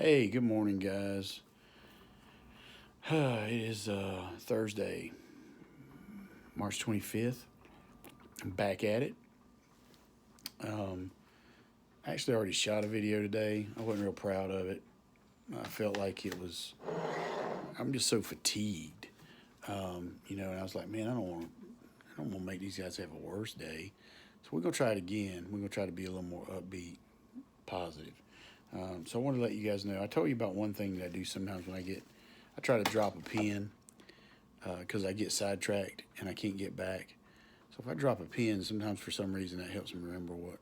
Hey, good morning, guys. It is Thursday, March 25th. I'm back at it. Um, I actually already shot a video today. I wasn't real proud of it. I felt like I'm just so fatigued. And I was like, man, I don't want to make these guys have a worse day. So we're gonna try it again. We're gonna try to be a little more upbeat, positive. So I want to let you guys know. I told you about one thing that I do sometimes when I try to drop a pin because I get sidetracked and I can't get back. So if I drop a pin, sometimes for some reason that helps me remember what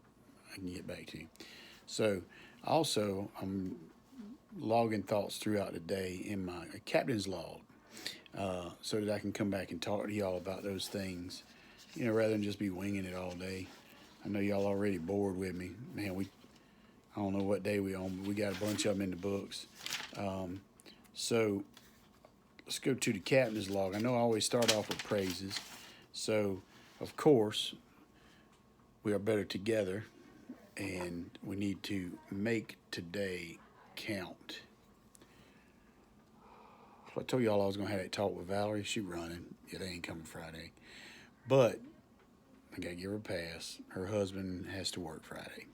I can get back to. So also, I'm logging thoughts throughout the day in my captain's log so that I can come back and talk to y'all about those things, rather than just be winging it all day. I know y'all already bored with me. Man, I don't know what day we on, but we got a bunch of them in the books. So let's go to the captain's log. I know I always start off with praises. So, of course, we are better together, and we need to make today count. So I told y'all I was going to have that talk with Valerie. She running. It ain't coming Friday. But I got to give her a pass. Her husband has to work Friday.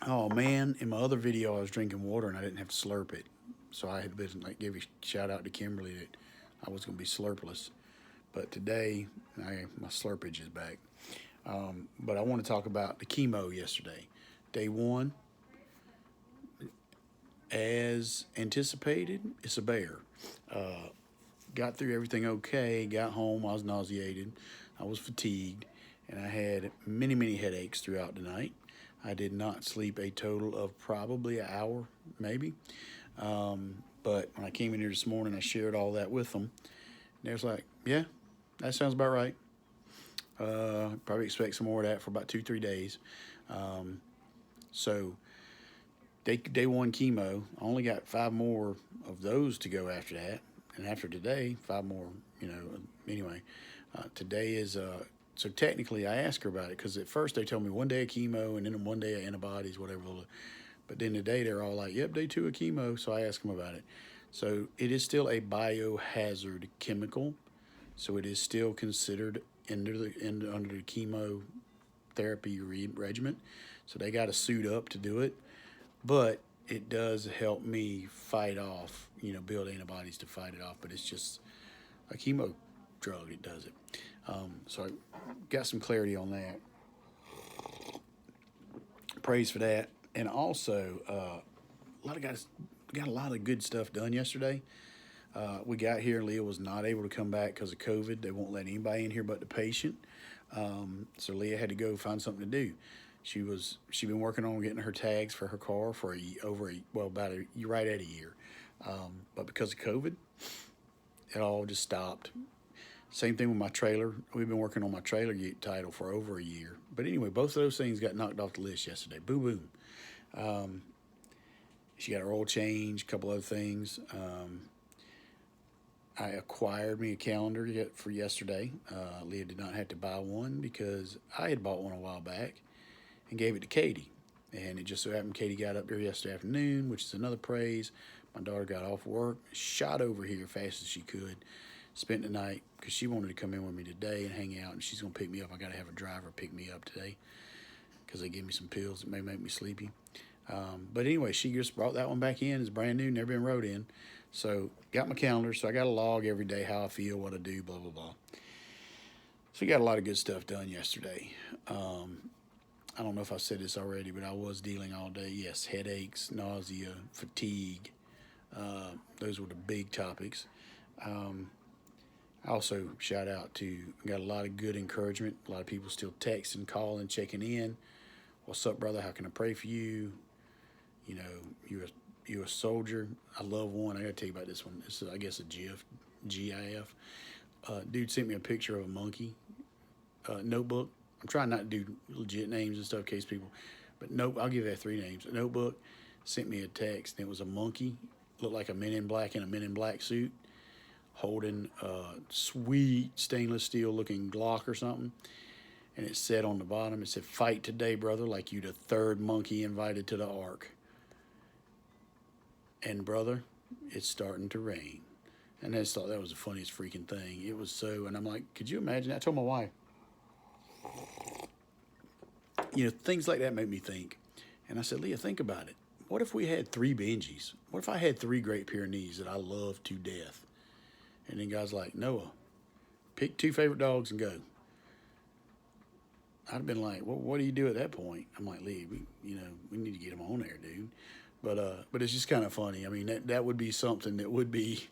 Oh, man. In my other video, I was drinking water, and I didn't have to slurp it. So I had been give a shout out to Kimberly that I was going to be slurpless. But today, my slurpage is back. But I want to talk about the chemo yesterday. Day one, as anticipated, it's a bear. Got through everything okay, got home, I was nauseated, I was fatigued, and I had many, many headaches throughout the night. I did not sleep a total of probably an hour, maybe. But when I came in here this morning, I shared all that with them. And they was like, yeah, that sounds about right. Probably expect some more of that for about 2-3 days. So day one chemo, I only got 5 more of those to go after that, and after today, 5 more. Anyway, today is so technically I asked her about it because at first they told me 1 day of chemo and then 1 day of antibodies, whatever. But then today they're all like, "Yep, day 2 of chemo." So I asked them about it. So it is still a biohazard chemical, so it is still considered under the chemotherapy regimen. So they got to suit up to do it, but it does help me fight off, build antibodies to fight it off. But it's just a chemo drug. It does it. So I got some clarity on that. Praise for that. And also, a lot of guys got a lot of good stuff done yesterday. We got here, Leah was not able to come back because of COVID. They won't let anybody in here but the patient. So Leah had to go find something to do. She'd been working on getting her tags for her car for right at a year. But because of COVID, it all just stopped. Same thing with my trailer. We've been working on my trailer title for over a year. But anyway, both of those things got knocked off the list yesterday. Boom, boom. She got her oil change, a couple other things. I acquired me a calendar for yesterday. Leah did not have to buy one because I had bought one a while back and gave it to Katie. And it just so happened Katie got up there yesterday afternoon, which is another praise. My daughter got off work, shot over here fast as she could, spent the night because she wanted to come in with me today and hang out, and she's going to pick me up. I got to have a driver pick me up today because they gave me some pills that may make me sleepy. But anyway, she just brought that one back in. It's brand new, never been wrote in. So got my calendar, so I got to log every day how I feel, what I do, blah, blah, blah. So we got a lot of good stuff done yesterday. I don't know if I said this already, but I was dealing all day. Yes, headaches, nausea, fatigue. Those were the big topics. Also, shout out got a lot of good encouragement. A lot of people still texting, calling, checking in. What's up, brother? How can I pray for you? You're a soldier. I love one. I got to tell you about this one. This is, I guess, a GIF. Dude sent me a picture of a monkey notebook. I'm trying not to do legit names and stuff in case people, but nope, I'll give that 3 names. A notebook sent me a text, and it was a monkey, looked like a Men in Black in a Men in Black suit, holding a sweet stainless steel looking Glock or something. and it said on the bottom, it said, "Fight today, brother, like you the third monkey invited to the ark." And brother, it's starting to rain. And I just thought that was the funniest freaking thing. It was so, and I'm like, could you imagine that? I told my wife, things like that make me think. And I said, Leah, think about it. What if we had 3 Benjis? What if I had 3 Great Pyrenees that I love to death? And then God's like, Noah, pick 2 favorite dogs and go. I'd have been like, well, what do you do at that point? I'm like, Lee, we need to get them on there, dude. But it's just kind of funny. I mean, that would be something that would be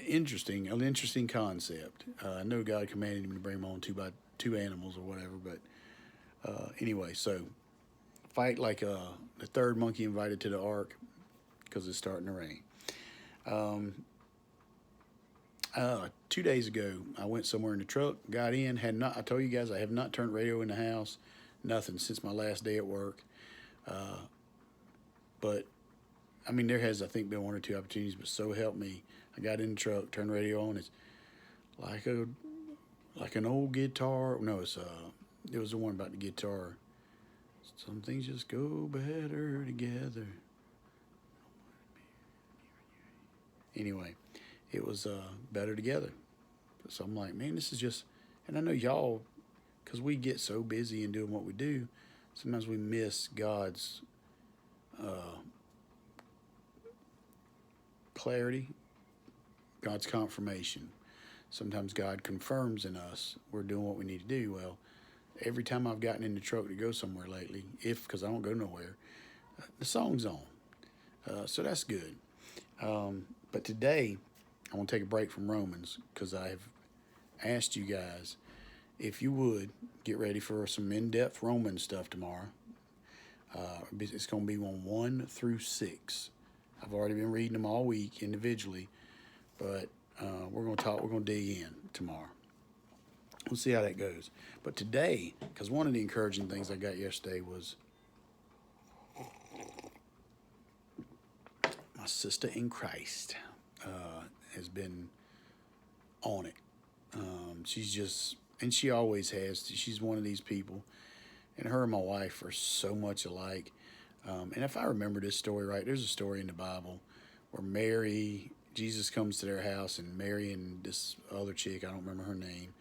interesting, an interesting concept. I know God commanded him to bring them on 2 animals or whatever, but anyway, so fight like the third monkey invited to the ark because it's starting to rain. 2 days ago, I went somewhere in the truck, got in, I told you guys I have not turned radio in the house, nothing since my last day at work. But, I mean, there has, I think, been 1 or 2 opportunities, but so help me. I got in the truck, turned the radio on. It's like an old guitar. No, it was the one about the guitar. Some things just go better together. Anyway, it was better together. So I'm like, man, this is just, and I know y'all, because we get so busy in doing what we do, sometimes we miss God's clarity, God's confirmation. Sometimes God confirms in us we're doing what we need to do. Well, every time I've gotten in the truck to go somewhere lately, because I don't go nowhere, the song's on. So that's good. But today, I want to take a break from Romans because I've asked you guys if you would get ready for some in-depth Roman stuff tomorrow. It's going to be on 1 through 6. I've already been reading them all week individually, but we're going to dig in tomorrow. We'll see how that goes. But today, because one of the encouraging things I got yesterday was my sister in Christ has been on it. And she always has. She's one of these people. And her and my wife are so much alike. And if I remember this story right, there's a story in the Bible where Jesus comes to their house, and Mary and this other chick, I don't remember her name,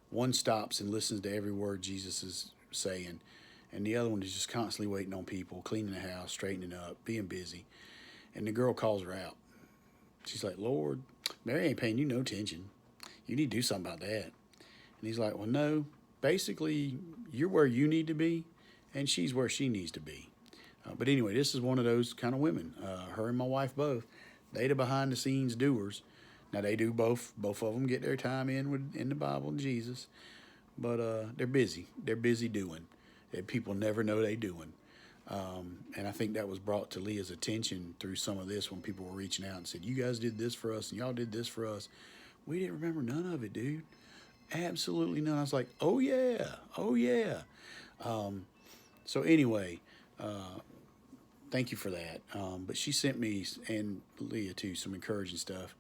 one stops and listens to every word Jesus is saying, and the other one is just constantly waiting on people, cleaning the house, straightening up, being busy. And the girl calls her out. She's like, Lord, Mary ain't paying you no attention. You need to do something about that. And he's like, well, no, basically, you're where you need to be, and she's where she needs to be. But anyway, this is one of those kind of women. Her and my wife both. They the behind-the-scenes doers. Now, they do both. Both of them get their time in the Bible and Jesus. But they're busy. They're busy doing. That people never know they doing. And I think that was brought to Leah's attention through some of this when people were reaching out and said, you guys did this for us and y'all did this for us. We didn't remember none of it, dude. Absolutely none. I was like, oh, yeah. Oh, yeah. So anyway, thank you for that. But she sent me, and Leah too, some encouraging stuff.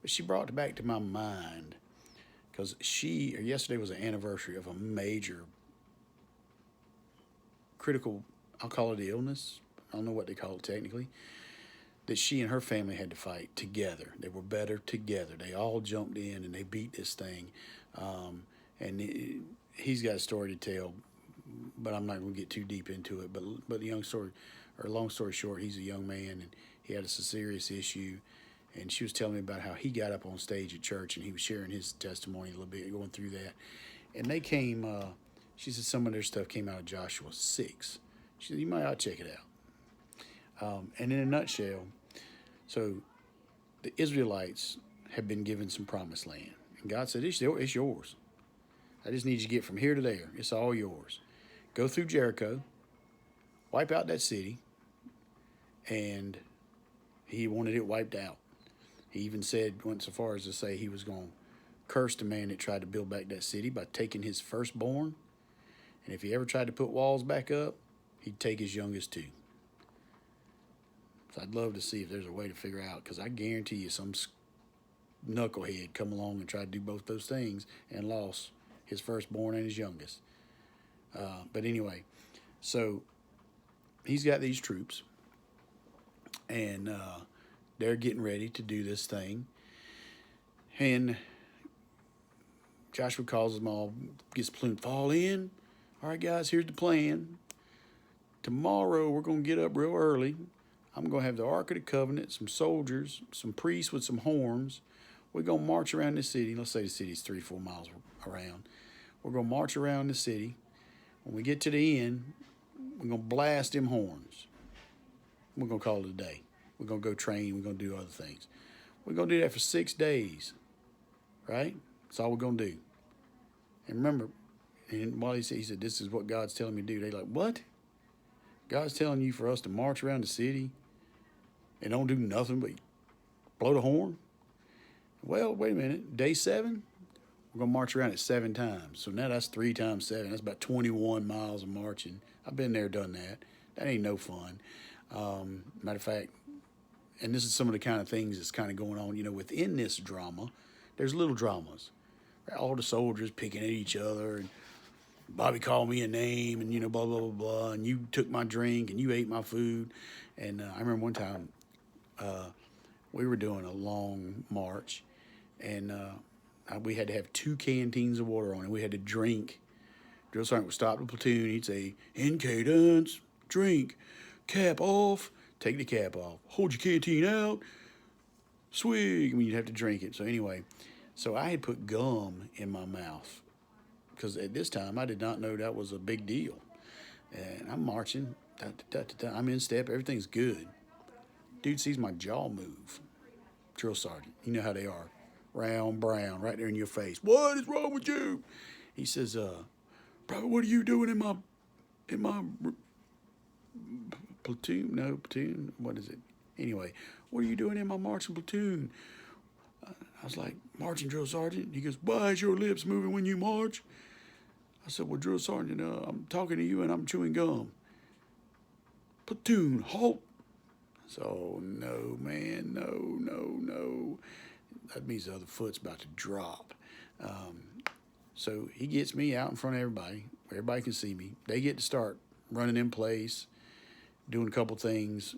But she brought it back to my mind because yesterday was an anniversary of a major critical, I'll call it illness. I don't know what they call it technically, that she and her family had to fight together. They were better together. They all jumped in and they beat this thing. He's got a story to tell, but I'm not going to get too deep into it. But long story short, he's a young man and he had a serious issue. And she was telling me about how he got up on stage at church and he was sharing his testimony a little bit, going through that. And they came, she said some of their stuff came out of Joshua 6. She said, you might ought to check it out. And in a nutshell, so the Israelites have been given some promised land. And God said, it's yours. I just need you to get from here to there. It's all yours. Go through Jericho, wipe out that city, and he wanted it wiped out. He even went so far as to say he was going to curse the man that tried to build back that city by taking his firstborn. And if he ever tried to put walls back up, he'd take his youngest too. So I'd love to see if there's a way to figure out, because I guarantee you some knucklehead come along and try to do both those things and lost his firstborn and his youngest. But anyway, so he's got these troops, and they're getting ready to do this thing. And Joshua calls them all, gets platoon, fall in. All right, guys, here's the plan. Tomorrow we're going to get up real early. I'm going to have the Ark of the Covenant, some soldiers, some priests with some horns. We're going to march around the city. Let's say the city's 3-4 miles around. We're going to march around the city. When we get to the end, we're going to blast them horns. We're going to call it a day. We're going to go train. We're going to do other things. We're going to do that for 6 days, right? That's all we're going to do. And remember, and while he said, this is what God's telling me to do. They're like, what? God's telling you for us to march around the city and don't do nothing but blow the horn? Well, wait a minute. Day 7, we're going to march around it 7 times. So now that's 3 times 7. That's about 21 miles of marching. I've been there, done that. That ain't no fun. Matter of fact, and this is some of the kind of things that's kind of going on, within this drama. There's little dramas. All the soldiers picking at each other, and Bobby called me a name, and, blah, blah, blah, blah, and you took my drink, and you ate my food. And I remember one time we were doing a long march, and we had to have 2 canteens of water on, and we had to drink. Drill sergeant would stop the platoon. He'd say, in cadence, drink, cap off, take the cap off, hold your canteen out, swig. You'd have to drink it. So anyway, I had put gum in my mouth because at this time I did not know that was a big deal. And I'm marching, I'm in step, everything's good. Dude sees my jaw move. Drill sergeant, you know how they are, round, brown, right there in your face. What is wrong with you? He says, Private, what are you doing in my platoon? No, platoon. What is it? Anyway, what are you doing in my marching platoon? I was like, marching, drill sergeant. He goes, why is your lips moving when you march? I said, well, drill sergeant, I'm talking to you and I'm chewing gum. Platoon, halt. So, no, man, no. That means the other foot's about to drop. So he gets me out in front of everybody. Everybody can see me. They get to start running in place, doing a couple things.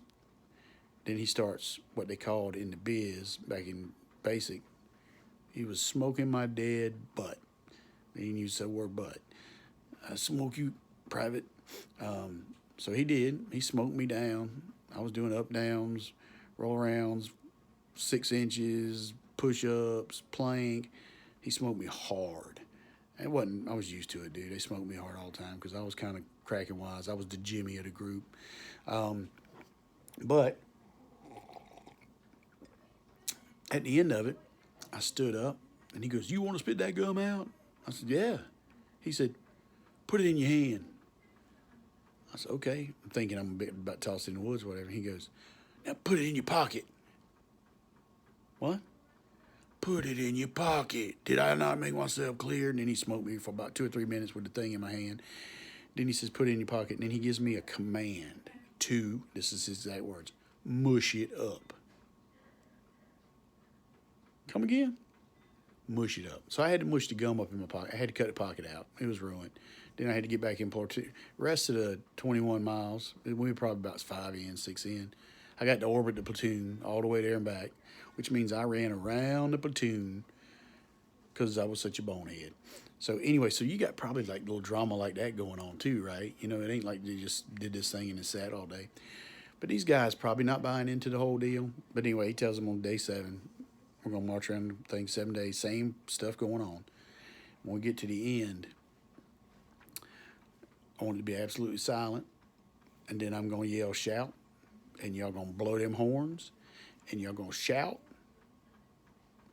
Then he starts what they called in the biz, back in basic, he was smoking my dead butt. He didn't use that word butt. I smoke you, private. So he did. He smoked me down. I was doing up downs, roll arounds, 6 inches, push-ups, plank. He smoked me hard. I was used to it, dude. They smoked me hard all the time because I was kind of cracking wise. I was the Jimmy of the group. But at the end of it, I stood up, and he goes, you want to spit that gum out? I said, yeah. He said, put it in your hand. I said, okay. I'm thinking I'm about to toss it in the woods or whatever. He goes, now put it in your pocket. What? Put it in your pocket. Did I not make myself clear? And then he smoked me for about 2 or 3 minutes with the thing in my hand. Then he says, put it in your pocket. And then he gives me a command to, this is his exact words, mush it up. Come again? Mush it up. So I had to mush the gum up in my pocket. I had to cut the pocket out. It was ruined. Then I had to get back in platoon. Rest of the 21 miles, we were probably about 5 in, 6 in. I got to orbit the platoon all the way there and back, which means I ran around the platoon because I was such a bonehead. So anyway, so you got probably like little drama like that going on too, right? It ain't like they just did this thing and it sat all day. But these guys probably not buying into the whole deal. But anyway, he tells them on day 7, we're going to march around the thing 7 days, same stuff going on. When we get to the end, I want it to be absolutely silent, and then I'm going to yell, shout, and y'all going to blow them horns, and y'all going to shout,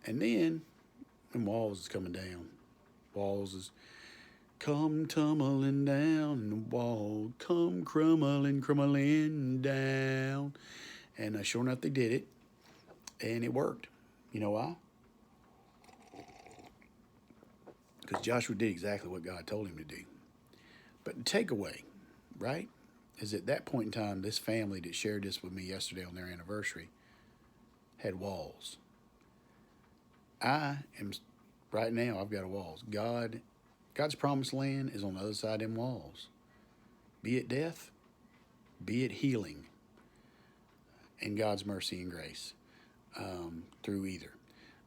and then them walls is coming down. Walls is come tumbling down, and the wall come crumbling down. And sure enough, they did it, and it worked. You know why? Because Joshua did exactly what God told him to do. But the takeaway, right, is at that point in time, this family that shared this with me yesterday on their anniversary had walls. Right now, I've got walls. God God's promised land is on the other side of them walls. Be it death, be it healing, and God's mercy and grace through either.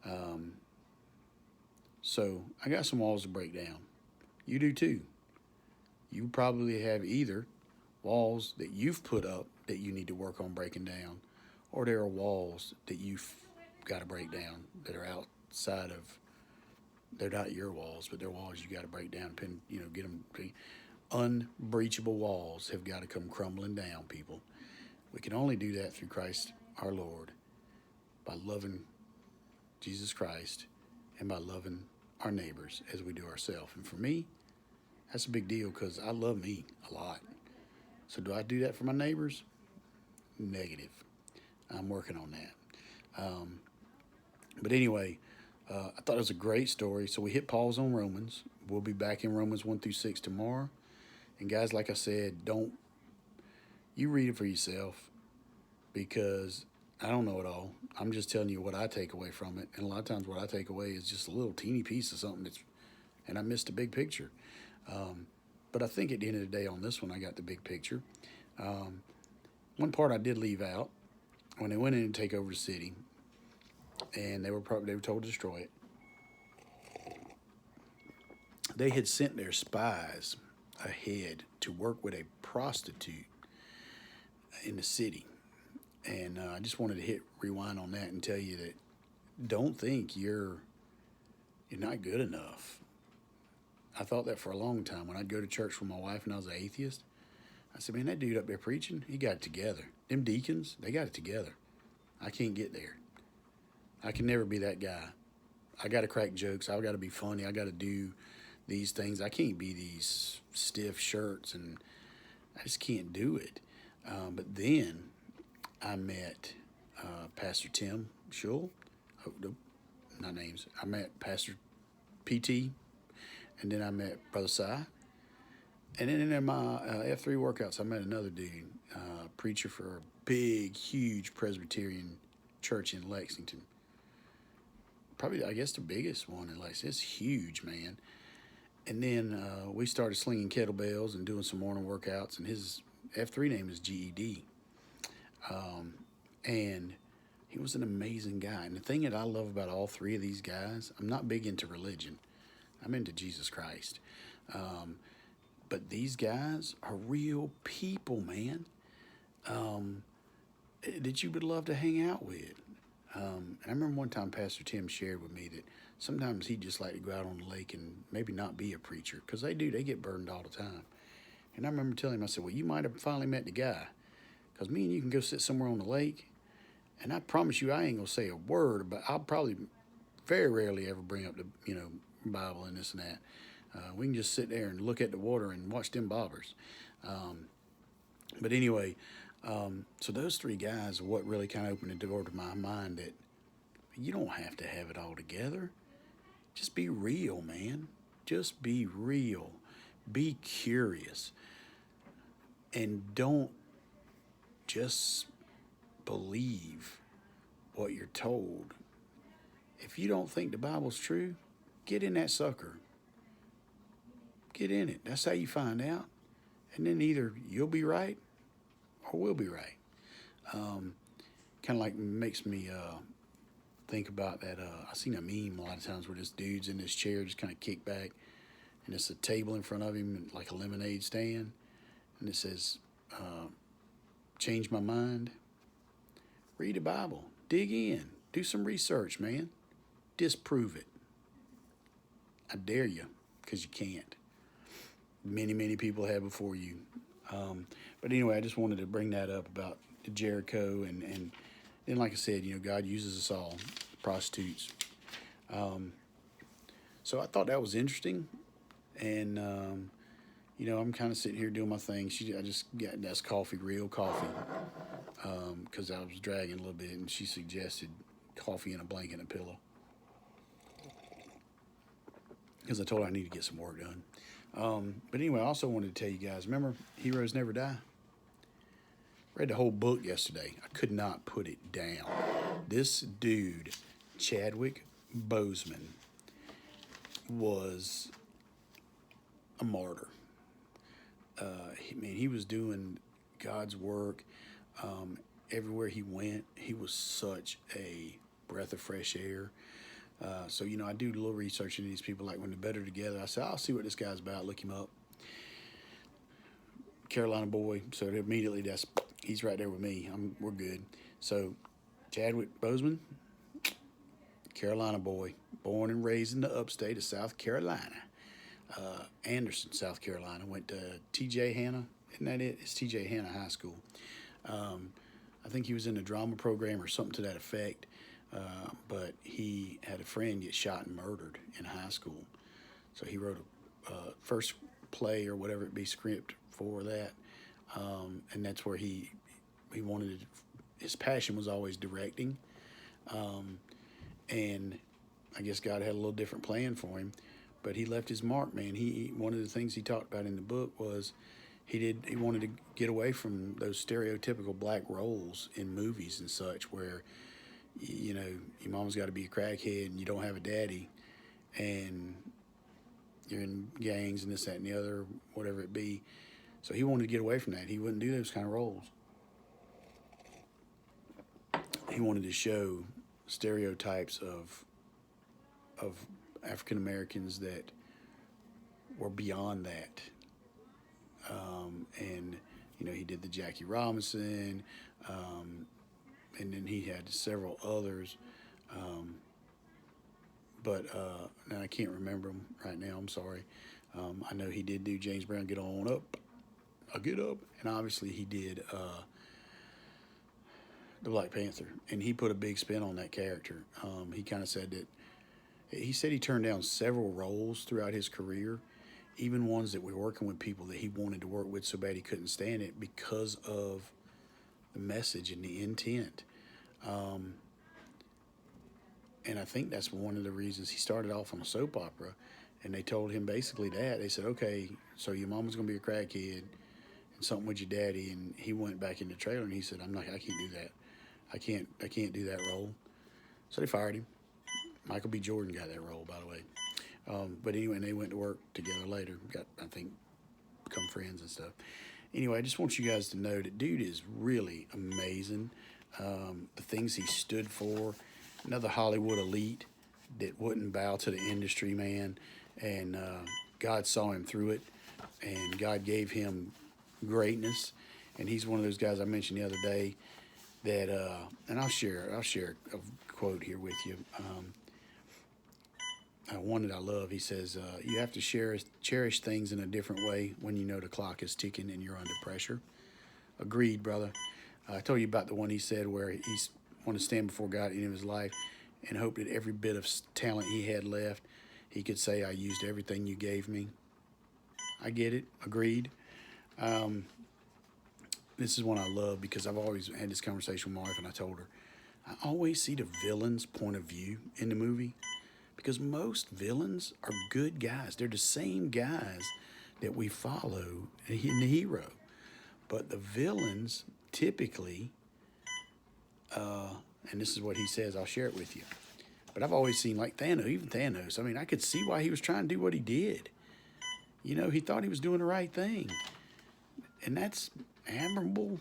Um, so I got some walls to break down. You do too. You probably have either walls that you've put up that you need to work on breaking down, or there are walls that you've got to break down that are outside of. They're not your walls, but they're walls you got to break down. Get them. Unbreachable walls have got to come crumbling down, people. We can only do that through Christ our Lord, by loving Jesus Christ and by loving our neighbors as we do ourselves. And for me, that's a big deal because I love me a lot. So do I do that for my neighbors? Negative. I'm working on that. But anyway, I thought it was a great story. So we hit pause on Romans. We'll be back in Romans 1-6 tomorrow. And guys, like I said, you read it for yourself, because I don't know it all. I'm just telling you what I take away from it. And a lot of times what I take away is just a little teeny piece of something and I missed the big picture. But I think at the end of the day on this one, I got the big picture. One part I did leave out, when they went in and take over the city, and they were told to destroy it. They had sent their spies ahead to work with a prostitute in the city. And I just wanted to hit rewind on that and tell you that don't think you're not good enough. I thought that for a long time. When I'd go to church with my wife and I was an atheist, I said, man, that dude up there preaching, he got it together. Them deacons, they got it together. I can't get there. I can never be that guy. I got to crack jokes. I got to be funny. I got to do these things. I can't be these stiff shirts, and I just can't do it. But then I met Pastor Tim Schul. Oh, no, not names. I met Pastor PT, and then I met Brother Si. And then in my F3 workouts, I met another dude, preacher for a big, huge Presbyterian church in Lexington. Probably, I guess, the biggest one in Lexington. It's huge, man. And then we started slinging kettlebells and doing some morning workouts, and his F3 name is GED. And he was an amazing guy. And the thing that I love about all three of these guys, I'm not big into religion. I'm into Jesus Christ. But these guys are real people, man, that you would love to hang out with. And I remember one time Pastor Tim shared with me that sometimes he'd just like to go out on the lake and maybe not be a preacher, because they get burned all the time. And I remember telling him, I said, well, you might have finally met the guy, because me and you can go sit somewhere on the lake, and I promise you I ain't going to say a word, but I'll probably very rarely ever bring up the Bible and this and that. We can just sit there and look at the water and watch them bobbers. But anyway, so those three guys are what really kind of opened the door to my mind that you don't have to have it all together. Just be real, man. Just be real. Be curious. And don't just believe what you're told. If you don't think the Bible's true, get in that sucker. Get in it. That's how you find out. And then either you'll be right or we'll be right. Kind of like makes me think about that. I seen a meme a lot of times where this dude's in this chair just kind of kicked back, and it's a table in front of him, like a lemonade stand, and it says, change my mind. Read the Bible. Dig in. Do some research, man. Disprove it. I dare you, because you can't. Many, many people have before you. But anyway, I just wanted to bring that up about Jericho. And then, like I said, God uses us all, prostitutes. So I thought that was interesting. And, I'm kind of sitting here doing my thing. I just got that's coffee, real coffee, because I was dragging a little bit, and she suggested coffee and a blanket and a pillow, because I told her I need to get some work done. But anyway, I also wanted to tell you guys, remember Heroes Never Die? Read the whole book yesterday. I could not put it down. This dude, Chadwick Boseman, was a martyr. He was doing God's work everywhere he went. He was such a breath of fresh air. So, I do a little research into these people. Like when they're better together, I said, I'll see what this guy's about. Look him up. Carolina boy. So immediately he's right there with me. We're good. So Chadwick Boseman, Carolina boy, born and raised in the upstate of South Carolina. Anderson, South Carolina. Went to T.J. Hanna. Isn't that it? It's T.J. Hanna High School. I think he was in the drama program or something to that effect. But he had a friend get shot and murdered in high school. So he wrote a first play or whatever it be, script for that. And that's where he wanted his passion was always directing. And I guess God had a little different plan for him. But he left his mark, man. One of the things he talked about in the book was he wanted to get away from those stereotypical black roles in movies and such where, your mom's got to be a crackhead and you don't have a daddy and you're in gangs and this, that, and the other, whatever it be. So he wanted to get away from that. He wouldn't do those kind of roles. He wanted to show stereotypes of African Americans that were beyond that. And he did the Jackie Robinson, and then he had several others. But now I can't remember them right now. I'm sorry. I know he did do James Brown, Get On Up. I'll Get Up. And obviously he did the Black Panther. And he put a big spin on that character. He kind of said that he turned down several roles throughout his career, even ones that were working with people that he wanted to work with so bad he couldn't stand it because of the message and the intent. And I think that's one of the reasons he started off on a soap opera, and they told him basically that. They said, okay, so your mama's going to be a crackhead and something with your daddy, and he went back in the trailer and he said, I can't do that. I can't do that role. So they fired him. Michael B. Jordan got that role, by the way. But anyway, and they went to work together later. Become friends and stuff. Anyway, I just want you guys to know that dude is really amazing. The things he stood for. Another Hollywood elite that wouldn't bow to the industry, man. And God saw him through it. And God gave him greatness. And he's one of those guys I mentioned the other day that, and I'll share a quote here with you. One that I love, he says, you have to cherish things in a different way when you know the clock is ticking and you're under pressure. Agreed, brother. I told you about the one he said where he's wanted to stand before God at the end of his life and hope that every bit of talent he had left, he could say, I used everything you gave me. I get it. Agreed. This is one I love because I've always had this conversation with my wife, and I told her, I always see the villain's point of view in the movie. Because most villains are good guys. They're the same guys that we follow in the hero. But the villains typically, and this is what he says, I'll share it with you. But I've always seen like Thanos, even Thanos. I mean, I could see why he was trying to do what he did. He thought he was doing the right thing. And that's admirable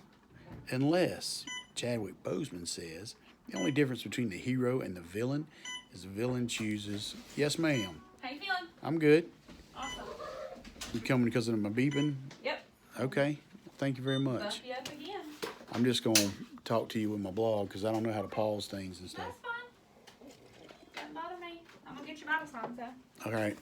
unless Chadwick Boseman says the only difference between the hero and the villain is the villain chooses, yes, ma'am. How you feeling? I'm good. Awesome. You coming because of my beeping? Yep. Okay. Thank you very much. Bump you up again. I'm just going to talk to you with my blog because I don't know how to pause things and stuff. That's fine. Doesn't bother me. I'm going to get your Bible signs though. All right.